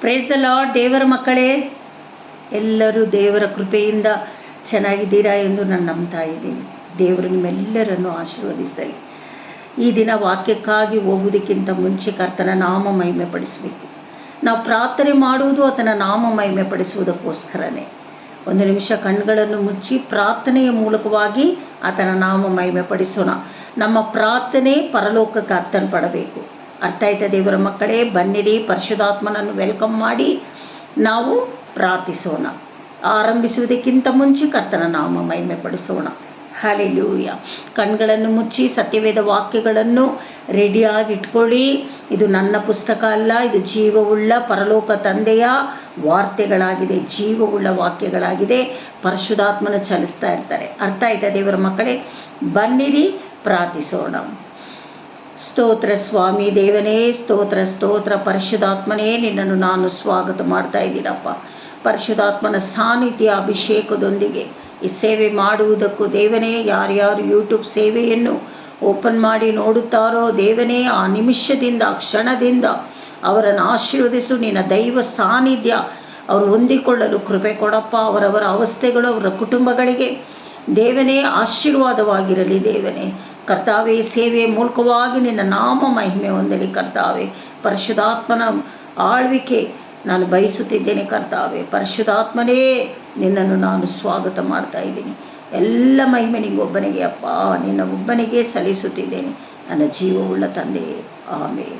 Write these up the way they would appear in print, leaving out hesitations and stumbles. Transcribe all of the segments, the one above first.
Praise the lord. ದೇವರ ಮಕ್ಕಳೇ, ಎಲ್ಲರೂ ದೇವರ ಕೃಪೆಯಿಂದ ಚೆನ್ನಾಗಿದ್ದೀರಾ ಎಂದು ನಾನು ನಂಬ್ತಾ ಇದ್ದೀನಿ. ದೇವರು ನಿಮ್ಮೆಲ್ಲರನ್ನು ಆಶೀರ್ವದಿಸಲಿ. ಈ ದಿನ ವಾಕ್ಯಕ್ಕಾಗಿ ಹೋಗುವುದಕ್ಕಿಂತ ಮುಂಚೆ ಕರ್ತನ ನಾಮ ಮಹಿಮೆ ಪಡಿಸಬೇಕು. ನಾವು ಪ್ರಾರ್ಥನೆ ಮಾಡುವುದು ಆತನ ನಾಮ ಮಹಿಮೆ ಪಡಿಸುವುದಕ್ಕೋಸ್ಕರನೇ. ಒಂದು ನಿಮಿಷ ಕಣ್ಗಳನ್ನು ಮುಚ್ಚಿ ಪ್ರಾರ್ಥನೆಯ ಮೂಲಕವಾಗಿ ಆತನ ನಾಮ ಮಹಿಮೆ ಪಡಿಸೋಣ. ನಮ್ಮ ಪ್ರಾರ್ಥನೆ ಪರಲೋಕಕ್ಕೆ ಅರ್ಥಲ್ಪಡಬೇಕು. ಅರ್ಥ ಆಯ್ತಾ ದೇವರ ಮಕ್ಕಳೇ? ಬನ್ನಿರಿ, ಪರಿಶುದ್ಧಾತ್ಮನನ್ನು ವೆಲ್ಕಮ್ ಮಾಡಿ ನಾವು ಪ್ರಾರ್ಥಿಸೋಣ. ಆರಂಭಿಸುವುದಕ್ಕಿಂತ ಮುಂಚೆ ಕರ್ತನ ನಾಮ ಮಹಿಮೆ ಪಡಿಸೋಣ. ಹಲ್ಲೆಲೂಯ. ಕಣ್ಗಳನ್ನು ಮುಚ್ಚಿ ಸತ್ಯವೇದ ವಾಕ್ಯಗಳನ್ನು ರೆಡಿಯಾಗಿ ಇಟ್ಕೊಳ್ಳಿ. ಇದು ನನ್ನ ಪುಸ್ತಕ ಅಲ್ಲ, ಇದು ಜೀವವುಳ್ಳ ಪರಲೋಕ ತಂದೆಯ ವಾರ್ತೆಗಳಾಗಿದೆ, ಜೀವವುಳ್ಳ ವಾಕ್ಯಗಳಾಗಿದೆ. ಪರಿಶುದ್ಧಾತ್ಮನ ಚಲಿಸ್ತಾ ಇರ್ತಾರೆ. ಅರ್ಥ ಆಯ್ತಾ ದೇವರ ಮಕ್ಕಳೇ? ಬನ್ನಿರಿ, ಪ್ರಾರ್ಥಿಸೋಣ. ಸ್ತೋತ್ರ ಸ್ವಾಮಿ ದೇವನೇ, ಸ್ತೋತ್ರ ಸ್ತೋತ್ರ. ಪರಿಶುದ್ಧಾತ್ಮನೇ, ನಿನ್ನನ್ನು ನಾನು ಸ್ವಾಗತ ಮಾಡ್ತಾ ಇದ್ದೀನಪ್ಪ. ಪರಿಶುದ್ಧಾತ್ಮನ ಸಾನ್ನಿಧ್ಯ ಅಭಿಷೇಕದೊಂದಿಗೆ ಈ ಸೇವೆ ಮಾಡುವುದಕ್ಕೂ ದೇವನೇ, ಯಾರ್ಯಾರು ಯೂಟ್ಯೂಬ್ ಸೇವೆಯನ್ನು ಓಪನ್ ಮಾಡಿ ನೋಡುತ್ತಾರೋ ದೇವನೇ, ಆ ನಿಮಿಷದಿಂದ ಆ ಕ್ಷಣದಿಂದ ಅವರನ್ನು ಆಶೀರ್ವದಿಸು. ನಿನ್ನ ದೈವ ಸಾನ್ನಿಧ್ಯ ಅವರು ಹೊಂದಿಕೊಳ್ಳಲು ಕೃಪೆ ಕೊಡಪ್ಪ. ಅವರವರ ಅವಸ್ಥೆಗಳು ಅವರ ಕುಟುಂಬಗಳಿಗೆ ದೇವನೇ ಆಶೀರ್ವಾದವಾಗಿರಲಿ. ದೇವನೇ ಕರ್ತಾವೆ, ಸೇವೆಯ ಮೂಲಕವಾಗಿ ನಿನ್ನ ನಾಮ ಮಹಿಮೆ ಹೊಂದಲಿ ಕರ್ತಾವೆ. ಪರಿಶುದ್ಧಾತ್ಮನ ಆಳ್ವಿಕೆ ನಾನು ಬಯಸುತ್ತಿದ್ದೇನೆ ಕರ್ತಾವೆ. ಪರಿಶುದ್ಧಾತ್ಮನೇ, ನಿನ್ನನ್ನು ನಾನು ಸ್ವಾಗತ ಮಾಡ್ತಾ ಇದ್ದೀನಿ. ಎಲ್ಲ ಮಹಿಮೆ ನಿಂಗೊಬ್ಬನಿಗೆ ಅಪ್ಪ, ನಿನ್ನ ಒಬ್ಬನಿಗೆ ಸಲ್ಲಿಸುತ್ತಿದ್ದೇನೆ, ನನ್ನ ಜೀವವುಳ್ಳ ತಂದೆಯೇ. ಆಮೇಲೆ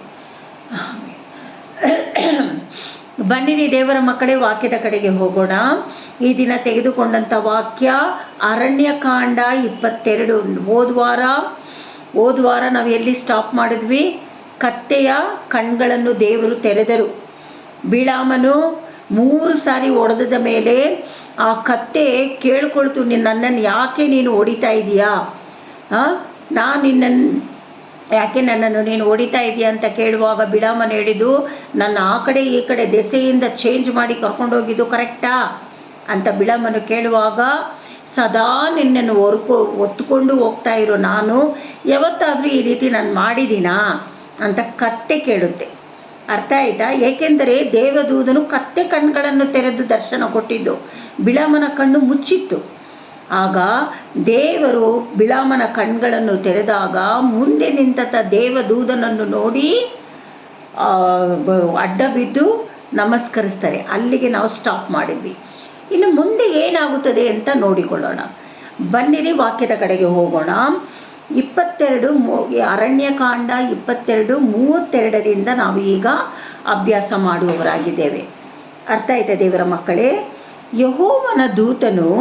ಆಮೇಲೆ ಬನ್ನಿರಿ ದೇವರ ಮಕ್ಕಳೇ, ವಾಕ್ಯದ ಕಡೆಗೆ ಹೋಗೋಣ. ಈ ದಿನ ತೆಗೆದುಕೊಂಡಂಥ ವಾಕ್ಯ ಅರಣ್ಯಕಾಂಡ 22. ಹೋದ ವಾರ ನಾವು ಎಲ್ಲಿ ಸ್ಟಾಪ್ ಮಾಡಿದ್ವಿ? ಕತ್ತೆಯ ಕಣ್ಗಳನ್ನು ದೇವರು ತೆರೆದರು. ಬಿಳಾಮನು 3 ಸಾರಿ ಹೊಡೆದ ಮೇಲೆ ಆ ಕತ್ತೆ ಕೇಳ್ಕೊಳ್ತು, ನನ್ನನ್ನು ಯಾಕೆ ನೀನು ಹೊಡಿತಾ ಇದೀಯಾ? ನಾನು ನಿನ್ನನ್ನು ಯಾಕೆ ನನ್ನನ್ನು ನೀನು ಹೊಡಿತಾ ಇದೆಯಾ ಅಂತ ಕೇಳುವಾಗ ಬಿಳಾಮನು ಹೇಳಿದ್ದು, ನನ್ನ ಆ ಕಡೆ ಈ ಕಡೆ ದೆಸೆಯಿಂದ ಚೇಂಜ್ ಮಾಡಿ ಕರ್ಕೊಂಡೋಗಿದ್ದು ಕರೆಕ್ಟಾ ಅಂತ ಬಿಳಾಮನು ಕೇಳುವಾಗ, ಸದಾ ನಿನ್ನನ್ನು ಹೊತ್ಕೊಂಡು ಹೋಗ್ತಾ ಇರೋ ನಾನು ಯಾವತ್ತಾದರೂ ಈ ರೀತಿ ನಾನು ಮಾಡಿದ್ದೀನಾ ಅಂತ ಕತ್ತೆ ಕೇಳುತ್ತೆ. ಅರ್ಥ ಆಯ್ತಾ? ಏಕೆಂದರೆ ದೇವದೂತನು ಕತ್ತೆ ಕಣ್ಣುಗಳನ್ನು ತೆರೆದು ದರ್ಶನ ಕೊಟ್ಟಿದ್ದು, ಬಿಳಾಮನ ಕಣ್ಣು ಮುಚ್ಚಿತ್ತು. ಆಗ ದೇವರು ಬಿಳಾಮನ ಕಣ್ಗಳನ್ನು ತೆರೆದಾಗ ಮುಂದೆ ನಿಂತ ದೇವದೂತನನ್ನು ನೋಡಿ ಅಡ್ಡ ಬಿದ್ದು ನಮಸ್ಕರಿಸ್ತಾರೆ. ಅಲ್ಲಿಗೆ ನಾವು ಸ್ಟಾಪ್ ಮಾಡಿದ್ವಿ. ಇನ್ನು ಮುಂದೆ ಏನಾಗುತ್ತದೆ ಅಂತ ನೋಡಿಕೊಳ್ಳೋಣ. ಬನ್ನಿರಿ, ವಾಕ್ಯದ ಕಡೆಗೆ ಹೋಗೋಣ. 22 ಅರಣ್ಯಕಾಂಡ 22:32 ನಾವು ಈಗ ಅಭ್ಯಾಸ ಮಾಡುವವರಾಗಿದ್ದೇವೆ. ಅರ್ಥ ಆಯ್ತಾ ದೇವರ ಮಕ್ಕಳೇ? ಯೆಹೋವನ ದೂತನು,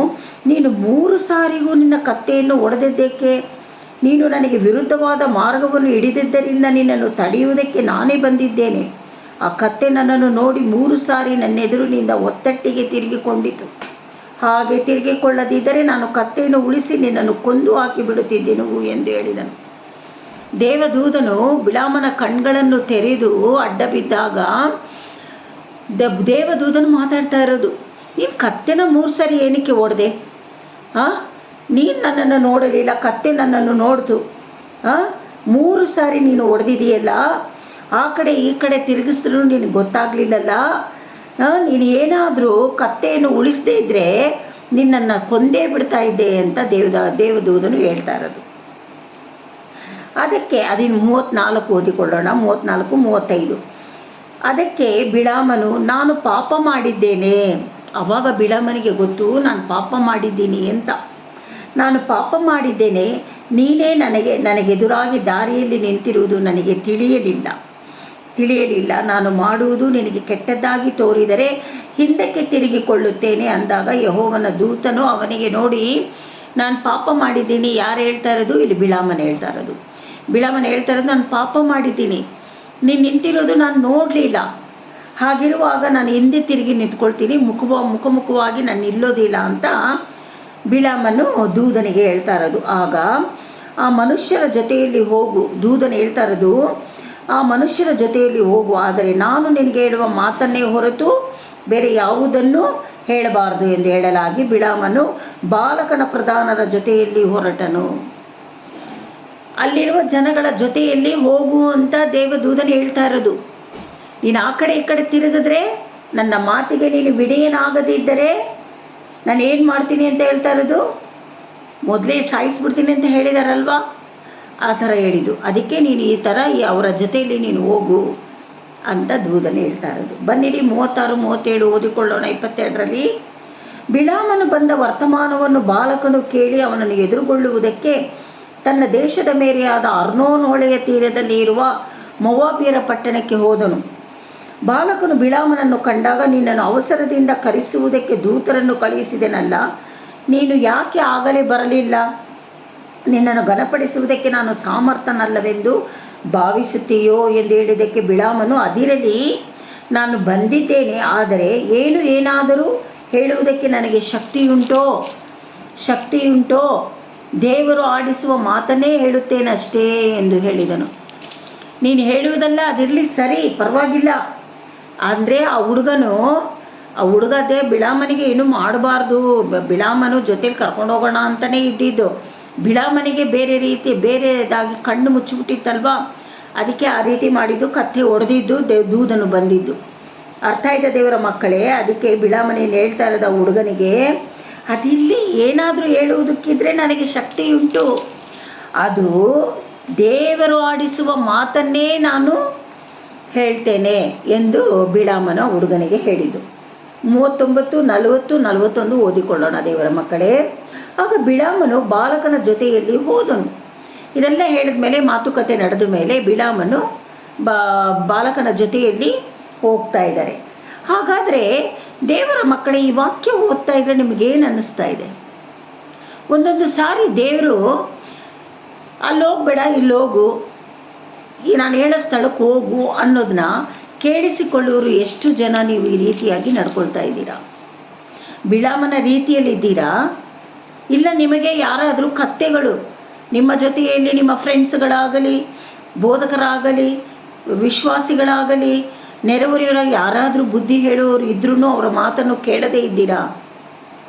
ನೀನು 3 ಸಾರಿಗೂ ನಿನ್ನ ಕತ್ತೆಯನ್ನು ಹೊಡೆದಿದ್ದಕ್ಕೆ, ನೀನು ನನಗೆ ವಿರುದ್ಧವಾದ ಮಾರ್ಗವನ್ನು ಹಿಡಿದಿದ್ದರಿಂದ ನಿನ್ನನ್ನು ತಡೆಯುವುದಕ್ಕೆ ನಾನೇ ಬಂದಿದ್ದೇನೆ. ಆ ಕತ್ತೆ ನನ್ನನ್ನು ನೋಡಿ 3 ಸಾರಿ ನನ್ನೆದುರಿನಿಂದ ಒತ್ತಟ್ಟಿಗೆ ತಿರುಗಿಕೊಂಡಿತು. ಹಾಗೆ ತಿರುಗಿಕೊಳ್ಳದಿದ್ದರೆ ನಾನು ಕತ್ತೆಯನ್ನು ಉಳಿಸಿ ನಿನ್ನನ್ನು ಕೊಂದು ಹಾಕಿ ಬಿಡುತ್ತಿದ್ದೆನು ಎಂದು ಹೇಳಿದನು. ದೇವದೂತನು ಬಿಳಾಮನ ಕಣ್ಗಳನ್ನು ತೆರೆದು ಅಡ್ಡ ಬಿದ್ದಾಗ ದೇವದೂತನು ಮಾತಾಡ್ತಾ ಇರೋದು, ನೀನು ಕತ್ತೆನ 3 ಸಾರಿ ಏನಕ್ಕೆ ಹೊಡೆದೆ? ನೀನು ನನ್ನನ್ನು ನೋಡಲಿಲ್ಲ, ಕತ್ತೆ ನನ್ನನ್ನು ನೋಡ್ತು. 3 ಸಾರಿ ನೀನು ಹೊಡೆದಿದೆಯಲ್ಲ, ಆ ಕಡೆ ಈ ಕಡೆ ತಿರುಗಿಸಿದ್ರು ನಿನಗೆ ಗೊತ್ತಾಗಲಿಲ್ಲಲ್ಲ. ನೀನು ಏನಾದರೂ ಕತ್ತೆಯನ್ನು ಉಳಿಸದೇ ಇದ್ದರೆ ನಿನ್ನನ್ನು ಕೊಂದೇ ಬಿಡ್ತಾ ಇದ್ದೆ ಅಂತ ದೇವದೂತನು ಹೇಳ್ತಾ ಇರೋದು. ಅದಕ್ಕೆ ಅದಿನ್ನು 34 ಓದಿಕೊಳ್ಳೋಣ. 34, 35. ಅದಕ್ಕೆ ಬಿಳಾಮನು, ನಾನು ಪಾಪ ಮಾಡಿದ್ದೇನೆ. ಆವಾಗ ಬಿಳಾಮನಿಗೆ ಗೊತ್ತು, ನಾನು ಪಾಪ ಮಾಡಿದ್ದೀನಿ ಅಂತ. ನಾನು ಪಾಪ ಮಾಡಿದ್ದೇನೆ, ನೀನೇ ನನಗೆದುರಾಗಿ ದಾರಿಯಲ್ಲಿ ನಿಂತಿರುವುದು ನನಗೆ ತಿಳಿಯಲಿಲ್ಲ. ನಾನು ಮಾಡುವುದು ನಿನಗೆ ಕೆಟ್ಟದ್ದಾಗಿ ತೋರಿದರೆ ಹಿಂದಕ್ಕೆ ತಿರುಗಿಕೊಳ್ಳುತ್ತೇನೆ ಅಂದಾಗ ಯೆಹೋವನ ದೂತನು ಅವನಿಗೆ, ನೋಡಿ ನಾನು ಪಾಪ ಮಾಡಿದ್ದೀನಿ. ಯಾರು ಹೇಳ್ತಾ ಇರೋದು? ಇಲ್ಲಿ ಬಿಳಾಮನ ಹೇಳ್ತಾ ಇರೋದು. ನಾನು ಪಾಪ ಮಾಡಿದ್ದೀನಿ, ನೀನು ನಿಂತಿರೋದು ನಾನು ನೋಡಲಿಲ್ಲ. ಹಾಗಿರುವಾಗ ನಾನು ಹಿಂದೆ ತಿರುಗಿ ನಿಂತ್ಕೊಳ್ತೀನಿ, ಮುಖವಾಗಿ ನಾನು ನಿಲ್ಲೋದಿಲ್ಲ ಅಂತ ಬಿಳಾಮನು ದೂತನಿಗೆ ಹೇಳ್ತಾ ಇರೋದು. ಆಗ ಆ ಮನುಷ್ಯರ ಜೊತೆಯಲ್ಲಿ ಹೋಗು, ದೂತನು ಹೇಳ್ತಾ ಇರೋದು, ಆ ಮನುಷ್ಯರ ಜೊತೆಯಲ್ಲಿ ಹೋಗು, ಆದರೆ ನಾನು ನಿನಗೆ ಹೇಳುವ ಮಾತನ್ನೇ ಹೊರತು ಬೇರೆ ಯಾವುದನ್ನು ಹೇಳಬಾರದು ಎಂದು ಹೇಳಲಾಗಿ ಬಿಳಾಮನು ಬಾಲಕನ ಪ್ರಧಾನರ ಜೊತೆಯಲ್ಲಿ ಹೊರಟನು. ಅಲ್ಲಿರುವ ಜನಗಳ ಜೊತೆಯಲ್ಲಿ ಹೋಗು ಅಂತ ದೇವದೂತನು ಹೇಳ್ತಾ ಇರೋದು. ನೀನು ಆ ಕಡೆ ಈ ಕಡೆ ತಿರುಗಿದ್ರೆ ನನ್ನ ಮಾತಿಗೆ ನೀನು ವಿಧೇಯನಾಗದಿದ್ದರೆ ನಾನು ಏನು ಮಾಡ್ತೀನಿ ಅಂತ ಹೇಳ್ತಾ ಇರೋದು, ಮೊದಲೇ ಸಾಯಿಸ್ಬಿಡ್ತೀನಿ ಅಂತ ಹೇಳಿದಾರಲ್ವಾ, ಆ ಥರ ಹೇಳಿದ್ದು. ಅದಕ್ಕೆ ನೀನು ಈ ಥರ ಅವರ ಜೊತೆಯಲ್ಲಿ ನೀನು ಹೋಗು ಅಂತ ದೂತನು ಹೇಳ್ತಾ ಇರೋದು. ಬನ್ನಿರಿ 36, 37 ಓದಿಕೊಳ್ಳೋಣ. 22ರಲ್ಲಿ, ಬಿಳಾಮನು ಬಂದ ವರ್ತಮಾನವನ್ನು ಬಾಲಕನು ಕೇಳಿ ಅವನನ್ನು ಎದುರುಗೊಳ್ಳುವುದಕ್ಕೆ ತನ್ನ ದೇಶದ ಮೇರೆಯಾದ ಅರ್ನೋನ್ ಹೊಳೆಯ ತೀರದಲ್ಲಿ ಇರುವ ಮೋವಾಬ್ಯರ ಪಟ್ಟಣಕ್ಕೆ ಹೋದನು. ಬಾಲಕನು ಬಿಳಾಮನನ್ನು ಕಂಡಾಗ, ನಿನ್ನನ್ನು ಅವಸರದಿಂದ ಕರೆಸುವುದಕ್ಕೆ ದೂತರನ್ನು ಕಳುಹಿಸಿದೆನಲ್ಲ, ನೀನು ಯಾಕೆ ಆಗಲೇ ಬರಲಿಲ್ಲ? ನಿನ್ನನ್ನು ಘನಪಡಿಸುವುದಕ್ಕೆ ನಾನು ಸಾಮರ್ಥನಲ್ಲವೆಂದು ಭಾವಿಸುತ್ತೀಯೋ ಎಂದು ಹೇಳಿದ್ದಕ್ಕೆ ಬಿಳಾಮನು, ಅದಿರಲಿ, ನಾನು ಬಂದಿದ್ದೇನೆ, ಆದರೆ ಏನಾದರೂ ಹೇಳುವುದಕ್ಕೆ ನನಗೆ ಶಕ್ತಿಯುಂಟೋ? ದೇವರು ಆಡಿಸುವ ಮಾತನ್ನೇ ಹೇಳುತ್ತೇನಷ್ಟೇ ಎಂದು ಹೇಳಿದನು. ನೀನು ಹೇಳುವುದಲ್ಲ, ಅದಿರಲಿ, ಸರಿ, ಪರವಾಗಿಲ್ಲ. ಅಂದರೆ ಆ ಹುಡುಗದೇ ಬಿಳಾಮನಿಗೆ ಏನೂ ಮಾಡಬಾರ್ದು, ಬಿಳಾಮನು ಜೊತೆಲಿ ಕರ್ಕೊಂಡು ಹೋಗೋಣ ಅಂತಲೇ ಇದ್ದಿದ್ದು. ಬಿಳಾಮನಿಗೆ ಬೇರೆದಾಗಿ ಕಣ್ಣು ಮುಚ್ಚಿಬಿಟ್ಟಿತ್ತಲ್ವ, ಅದಕ್ಕೆ ಆ ರೀತಿ ಮಾಡಿದ್ದು, ಕತ್ತೆ ಹೊಡೆದಿದ್ದು, ದೂತನು ಬಂದಿದ್ದು. ಅರ್ಥ ಆಯ್ತಾ ದೇವರ ಮಕ್ಕಳೇ? ಅದಕ್ಕೆ ಬಿಳಾಮನೇನು ಹೇಳ್ತಾ ಇರೋದು ಆ ಹುಡುಗನಿಗೆ, ಅದಿಲ್ಲಿ ಏನಾದರೂ ಹೇಳುವುದಕ್ಕಿದ್ರೆ ನನಗೆ ಶಕ್ತಿಯುಂಟು, ಅದು ದೇವರು ಆಡಿಸುವ ಮಾತನ್ನೇ ನಾನು ಹೇಳ್ತೇನೆ ಎಂದು ಬಿಳಾಮನ ಹುಡುಗನಿಗೆ ಹೇಳಿದ್ದು. 39, 40, 41 ಓದಿಕೊಳ್ಳೋಣ ದೇವರ ಮಕ್ಕಳೇ. ಆಗ ಬಿಳಾಮನು ಬಾಲಕನ ಜೊತೆಯಲ್ಲಿ ಹೋದನು. ಇದೆಲ್ಲ ಹೇಳಿದ ಮೇಲೆ, ಮಾತುಕತೆ ನಡೆದ ಮೇಲೆ ಬಿಳಾಮನು ಬಾಲಕನ ಜೊತೆಯಲ್ಲಿ ಹೋಗ್ತಾ ಇದ್ದಾರೆ. ಹಾಗಾದರೆ ದೇವರ ಮಕ್ಕಳೇ, ಈ ವಾಕ್ಯ ಓದ್ತಾ ಇದ್ದರೆ ನಿಮಗೇನು ಅನ್ನಿಸ್ತಾ ಇದೆ? ಒಂದೊಂದು ಸಾರಿ ದೇವರು ಅಲ್ಲಿ ಹೋಗಬೇಡ, ಇಲ್ಲಿ ಹೋಗು, ನಾನು ಹೇಳೋ ಸ್ಥಳಕ್ಕೆ ಹೋಗು ಅನ್ನೋದನ್ನ ಕೇಳಿಸಿಕೊಳ್ಳುವರು ಎಷ್ಟು ಜನ ನೀವು ಈ ರೀತಿಯಾಗಿ ನಡ್ಕೊಳ್ತಾ ಇದ್ದೀರಾ? ಬಿಳಾಮನ ರೀತಿಯಲ್ಲಿದ್ದೀರಾ? ಇಲ್ಲ ನಿಮಗೆ ಯಾರಾದರೂ ಕತ್ತೆಗಳು ನಿಮ್ಮ ಜೊತೆಯಲ್ಲಿ, ನಿಮ್ಮ ಫ್ರೆಂಡ್ಸ್ಗಳಾಗಲಿ, ಬೋಧಕರಾಗಲಿ, ವಿಶ್ವಾಸಿಗಳಾಗಲಿ, ನೆರೆಹೊರೆಯವರ ಯಾರಾದರೂ ಬುದ್ಧಿ ಹೇಳುವವರು ಇದ್ರೂ ಅವರ ಮಾತನ್ನು ಕೇಳದೇ ಇದ್ದೀರಾ?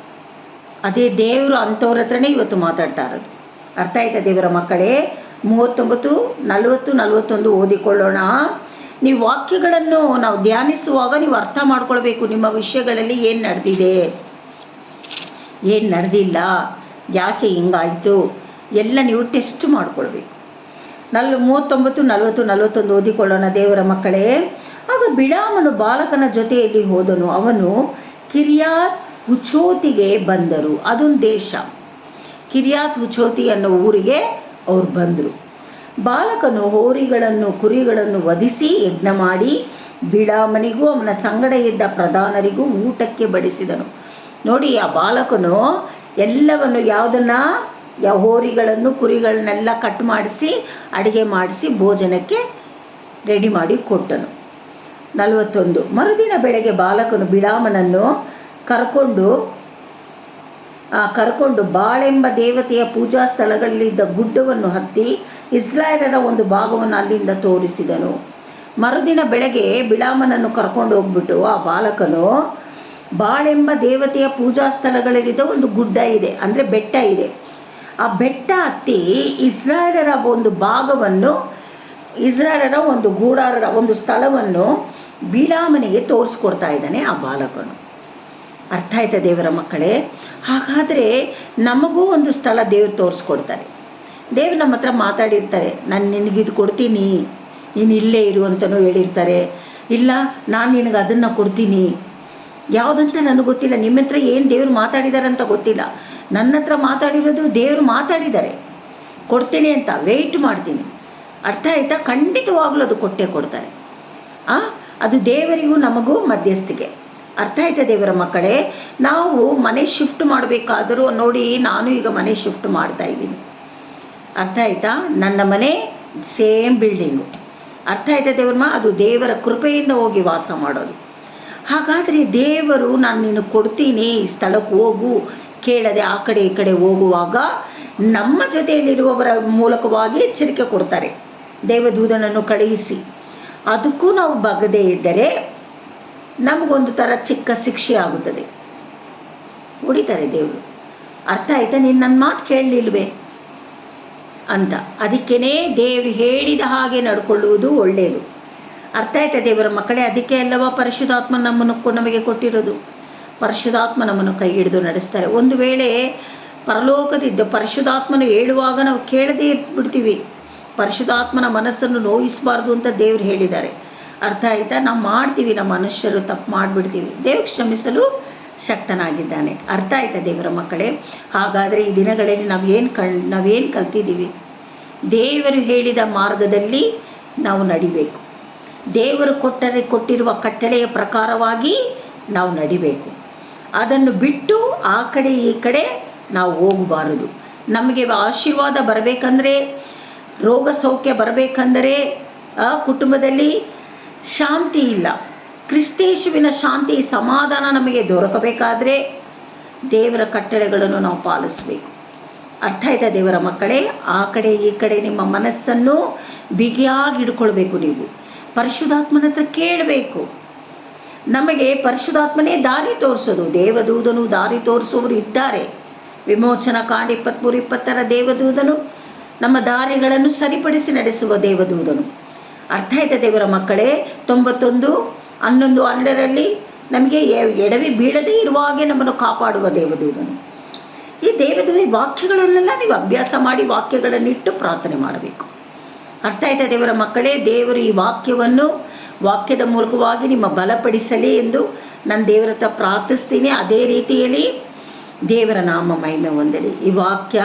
ಅದೇ ದೇವರು ಅಂಥವ್ರ ಹತ್ರನೇ ಇವತ್ತು ಮಾತಾಡ್ತಾ ಇರೋದು. ಅರ್ಥ ಆಯ್ತಾ ದೇವರ ಮಕ್ಕಳೇ? 39, 40, 41 ಓದಿಕೊಳ್ಳೋಣ. ನೀವು ವಾಕ್ಯಗಳನ್ನು ನಾವು ಧ್ಯಾನಿಸುವಾಗ ನೀವು ಅರ್ಥ ಮಾಡ್ಕೊಳ್ಬೇಕು, ನಿಮ್ಮ ವಿಷಯಗಳಲ್ಲಿ ಏನು ನಡೆದಿದೆ, ಏನು ನಡೆದಿಲ್ಲ, ಯಾಕೆ ಹಿಂಗಾಯಿತು ಎಲ್ಲ ನೀವು ಟೆಸ್ಟ್ ಮಾಡ್ಕೊಳ್ಬೇಕು. 39, 40, 41 ಓದಿಕೊಳ್ಳೋಣ ದೇವರ ಮಕ್ಕಳೇ. ಆಗ ಬಿಳಾಮನು ಬಾಲಕನ ಜೊತೆಯಲ್ಲಿ ಹೋದನು. ಅವನು ಕಿರಿಯಾತ್ ಹುಚೋತಿಗೆ ಬಂದರು. ಅದೊಂದು ದೇಶ. ಕಿರಿಯಾತ್ ಹುಚೋತಿ ಅನ್ನೋ ಊರಿಗೆ ಅವ್ರು ಬಂದರು. ಬಾಲಕನು ಹೋರಿಗಳನ್ನು ಕುರಿಗಳನ್ನು ವಧಿಸಿ ಯಜ್ಞ ಮಾಡಿ ಬಿಳಾಮನಿಗೂ ಅವನ ಸಂಗಡ ಇದ್ದ ಪ್ರಧಾನರಿಗೂ ಊಟಕ್ಕೆ ಬಡಿಸಿದನು. ನೋಡಿ, ಆ ಬಾಲಕನು ಎಲ್ಲವನ್ನು ಯಾವ ಹೋರಿಗಳನ್ನು ಕುರಿಗಳನ್ನೆಲ್ಲ ಕಟ್ ಮಾಡಿಸಿ ಅಡುಗೆ ಮಾಡಿಸಿ ಭೋಜನಕ್ಕೆ ರೆಡಿ ಮಾಡಿ ಕೊಟ್ಟನು. 41 ಮರುದಿನ ಬೆಳಗ್ಗೆ ಬಾಲಕನು ಬಿಳಾಮನನ್ನು ಕರ್ಕೊಂಡು ಬಾಳೆಂಬ ದೇವತೆಯ ಪೂಜಾ ಸ್ಥಳಗಳಲ್ಲಿದ್ದ ಗುಡ್ಡವನ್ನು ಹತ್ತಿ ಇಸ್ರಾಯೇಲರ ಒಂದು ಭಾಗವನ್ನು ಅಲ್ಲಿಂದ ತೋರಿಸಿದನು. ಮರುದಿನ ಬೆಳಗ್ಗೆ ಬಿಳಾಮನನ್ನು ಕರ್ಕೊಂಡು ಹೋಗ್ಬಿಟ್ಟು ಆ ಬಾಲಕನು ಬಾಳೆಂಬ ದೇವತೆಯ ಪೂಜಾ ಸ್ಥಳಗಳಲ್ಲಿದ್ದ ಒಂದು ಗುಡ್ಡ ಇದೆ, ಅಂದರೆ ಬೆಟ್ಟ ಇದೆ. ಆ ಬೆಟ್ಟ ಹತ್ತಿ ಇಸ್ರಾಯೇಲರ ಒಂದು ಭಾಗವನ್ನು, ಇಸ್ರಾಯೇಲರ ಒಂದು ಗೂಡಾರದ ಒಂದು ಸ್ಥಳವನ್ನು ಬಿಳಾಮನಿಗೆ ತೋರಿಸ್ಕೊಡ್ತಾ ಇದ್ದಾನೆ ಆ ಬಾಲಕನು. ಅರ್ಥ ಆಯ್ತಾ ದೇವರ ಮಕ್ಕಳೇ? ಹಾಗಾದರೆ ನಮಗೂ ಒಂದು ಸ್ಥಳ ದೇವ್ರು ತೋರಿಸ್ಕೊಡ್ತಾರೆ. ದೇವ್ರು ನಮ್ಮ ಹತ್ರ ಮಾತಾಡಿರ್ತಾರೆ, ನಾನು ನಿನಗಿದು ಕೊಡ್ತೀನಿ, ನೀನು ಇಲ್ಲೇ ಇರು ಅಂತಲೂ ಹೇಳಿರ್ತಾರೆ. ಇಲ್ಲ, ನಾನು ನಿನಗೆ ಅದನ್ನು ಕೊಡ್ತೀನಿ, ಯಾವುದಂತ ನನಗೆ ಗೊತ್ತಿಲ್ಲ. ನಿಮ್ಮ ಹತ್ರ ಏನು ದೇವ್ರು ಮಾತಾಡಿದಾರಂತ ಗೊತ್ತಿಲ್ಲ. ನನ್ನ ಹತ್ರ ಮಾತಾಡಿರೋದು ದೇವರು ಮಾತಾಡಿದ್ದಾರೆ, ಕೊಡ್ತೀನಿ ಅಂತ ವೆಯ್ಟ್ ಮಾಡ್ತೀನಿ. ಅರ್ಥ ಆಯ್ತಾ? ಖಂಡಿತವಾಗ್ಲೂ ಅದು ಕೊಟ್ಟೇ ಕೊಡ್ತಾರೆ. ಅದು ದೇವರಿಗೂ ನಮಗೂ ಮಧ್ಯಸ್ಥಿಕೆ. ಅರ್ಥ ಆಯ್ತಾ ದೇವರ ಮಕ್ಕಳೇ? ನಾವು ಮನೆ ಶಿಫ್ಟ್ ಮಾಡಬೇಕಾದರೂ ನೋಡಿ, ನಾನು ಈಗ ಮನೆ ಶಿಫ್ಟ್ ಮಾಡ್ತಾ ಇದ್ದೀನಿ. ಅರ್ಥ ಆಯ್ತಾ? ನನ್ನ ಮನೆ ಸೇಮ್ ಬಿಲ್ಡಿಂಗು. ಅರ್ಥ ಆಯ್ತಾ ದೇವರ ಅದು ದೇವರ ಕೃಪೆಯಿಂದ ಹೋಗಿ ವಾಸ ಮಾಡೋದು. ಹಾಗಾದರೆ ದೇವರು ನಾನು ನಿನಗೆ ಕೊಡ್ತೀನಿ, ಈ ಸ್ಥಳಕ್ಕೆ ಹೋಗು ಕೇಳದೆ ಆ ಕಡೆ ಈ ಕಡೆ ಹೋಗುವಾಗ ನಮ್ಮ ಜೊತೆಯಲ್ಲಿರುವವರ ಮೂಲಕವಾಗಿ ಎಚ್ಚರಿಕೆ ಕೊಡ್ತಾರೆ, ದೇವದೂತನನ್ನು ಕಳುಹಿಸಿ. ಅದಕ್ಕೂ ನಾವು ಬಗ್ಗದೇ ಇದ್ದರೆ ನಮಗೊಂದು ಥರ ಚಿಕ್ಕ ಶಿಕ್ಷೆ ಆಗುತ್ತದೆ, ಹೊಡಿತಾರೆ ದೇವರು. ಅರ್ಥ ಆಯ್ತಾ? ನೀನು ನನ್ನ ಮಾತು ಕೇಳಲಿಲ್ವೇ ಅಂತ. ಅದಕ್ಕೇ ದೇವರು ಹೇಳಿದ ಹಾಗೆ ನಡ್ಕೊಳ್ಳುವುದು ಒಳ್ಳೆಯದು. ಅರ್ಥ ಆಯ್ತಾ ದೇವರ ಮಕ್ಕಳೇ? ಅದಕ್ಕೆ ಅಲ್ಲವಾ ಪರಿಶುದ್ಧಾತ್ಮ ನಮಗೆ ಕೊಟ್ಟಿರೋದು. ಪರಿಶುದ್ಧಾತ್ಮ ನಮ್ಮನ್ನು ಕೈ ಹಿಡಿದು ನಡೆಸ್ತಾರೆ. ಒಂದು ವೇಳೆ ಪರಲೋಕದಿದ್ದ ಪರಿಶುದ್ಧಾತ್ಮನು ಹೇಳುವಾಗ ನಾವು ಕೇಳದೇ ಬಿಡ್ತೀವಿ. ಪರಿಶುದ್ಧಾತ್ಮನ ಮನಸ್ಸನ್ನು ನೋಯಿಸಬಾರ್ದು ಅಂತ ದೇವರು ಹೇಳಿದ್ದಾರೆ. ಅರ್ಥ ಆಯ್ತಾ? ನಾವು ಮಾಡ್ತೀವಿ, ನಮ್ಮ ಮನುಷ್ಯರು ತಪ್ಪು ಮಾಡಿಬಿಡ್ತೀವಿ. ದೇವ್ರು ಕ್ಷಮಿಸಲು ಶಕ್ತನಾಗಿದ್ದಾನೆ. ಅರ್ಥ ಆಯ್ತಾ ದೇವರ ಮಕ್ಕಳೇ? ಹಾಗಾದರೆ ಈ ದಿನಗಳಲ್ಲಿ ನಾವೇನು ಕಲ್ತಿದ್ದೀವಿ? ದೇವರು ಹೇಳಿದ ಮಾರ್ಗದಲ್ಲಿ ನಾವು ನಡಿಬೇಕು. ದೇವರು ಕೊಟ್ಟಿರುವ ಕಟ್ಟಳೆಯ ಪ್ರಕಾರವಾಗಿ ನಾವು ನಡಿಬೇಕು. ಅದನ್ನು ಬಿಟ್ಟು ಆ ಕಡೆ ಈ ಕಡೆ ನಾವು ಹೋಗಬಾರದು. ನಮಗೆ ಆಶೀರ್ವಾದ ಬರಬೇಕಂದ್ರೆ, ರೋಗ ಸೌಖ್ಯ ಬರಬೇಕಂದರೆ, ಕುಟುಂಬದಲ್ಲಿ ಶಾಂತಿ ಇಲ್ಲ, ಕ್ರಿಸ್ತೇಶುವಿನ ಶಾಂತಿ ಸಮಾಧಾನ ನಮಗೆ ದೊರಕಬೇಕಾದ್ರೆ ದೇವರ ಕಟ್ಟಳೆಗಳನ್ನು ನಾವು ಪಾಲಿಸಬೇಕು. ಅರ್ಥ ಆಯ್ತಾ ದೇವರ ಮಕ್ಕಳೇ? ಆ ಕಡೆ ಈ ಕಡೆ ನಿಮ್ಮ ಮನಸ್ಸನ್ನು ಬಿಗಿಯಾಗಿ ಹಿಡ್ಕೊಳ್ಬೇಕು. ನೀವು ಪರಿಶುದ್ಧಾತ್ಮನ ಹತ್ರ ಕೇಳಬೇಕು. ನಮಗೆ ಪರಿಶುದ್ಧಾತ್ಮನೇ ದಾರಿ ತೋರಿಸೋದು. ದೇವದೂತನು ದಾರಿ ತೋರಿಸುವವರು ಇದ್ದಾರೆ. ವಿಮೋಚನಾ ಕಾಂಡ 23:20 ದೇವದೂತನು ನಮ್ಮ ದಾರಿಗಳನ್ನು ಸರಿಪಡಿಸಿ ನಡೆಸುವ ದೇವದೂತನು. ಅರ್ಥ ಆಯ್ತಾ ದೇವರ ಮಕ್ಕಳೇ? 91:11 ನಮಗೆ ಎಡವಿ ಬೀಳದೇ ಇರುವ ಹಾಗೆ ನಮ್ಮನ್ನು ಕಾಪಾಡುವ ದೇವದೂತನು. ಈ ದೇವದೂತ ವಾಕ್ಯಗಳನ್ನೆಲ್ಲ ನೀವು ಅಭ್ಯಾಸ ಮಾಡಿ ವಾಕ್ಯಗಳನ್ನಿಟ್ಟು ಪ್ರಾರ್ಥನೆ ಮಾಡಬೇಕು. ಅರ್ಥ ಆಯ್ತಾ ದೇವರ ಮಕ್ಕಳೇ? ದೇವರು ಈ ವಾಕ್ಯದ ಮೂಲಕವಾಗಿ ನಿಮ್ಮ ಬಲಪಡಿಸಲಿ ಎಂದು ನಾನು ದೇವರ ಹತ್ರ ಪ್ರಾರ್ಥಿಸ್ತೀನಿ. ಅದೇ ರೀತಿಯಲ್ಲಿ ದೇವರ ನಾಮ ಮಹಿಮೆ ಹೊಂದಲಿ. ಈ ವಾಕ್ಯ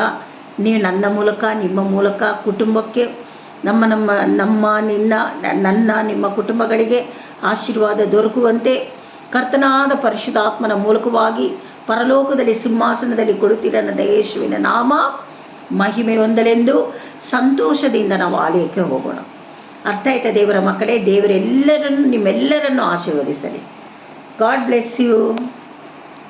ನೀವು ನನ್ನ ಮೂಲಕ, ನಿಮ್ಮ ಮೂಲಕ ಕುಟುಂಬಕ್ಕೆ, ನಿಮ್ಮ ಕುಟುಂಬಗಳಿಗೆ ಆಶೀರ್ವಾದ ದೊರಕುವಂತೆ ಕರ್ತನಾದ ಪರಿಶುದ್ಧಾತ್ಮನ ಮೂಲಕವಾಗಿ ಪರಲೋಕದಲ್ಲಿ ಸಿಂಹಾಸನದಲ್ಲಿ ಕೊಡುತ್ತಿದ್ದ ನನ್ನ ಯೇಸುವಿನ ನಾಮ ಮಹಿಮೆ ಹೊಂದಲೆಂದು ಸಂತೋಷದಿಂದ ನಾವು ಆಲಯಕ್ಕೆ ಹೋಗೋಣ. ಅರ್ಥ ಆಯ್ತಾ ದೇವರ ಮಕ್ಕಳೇ? ನಿಮ್ಮೆಲ್ಲರನ್ನು ಆಶೀರ್ವದಿಸಲಿ. God bless you.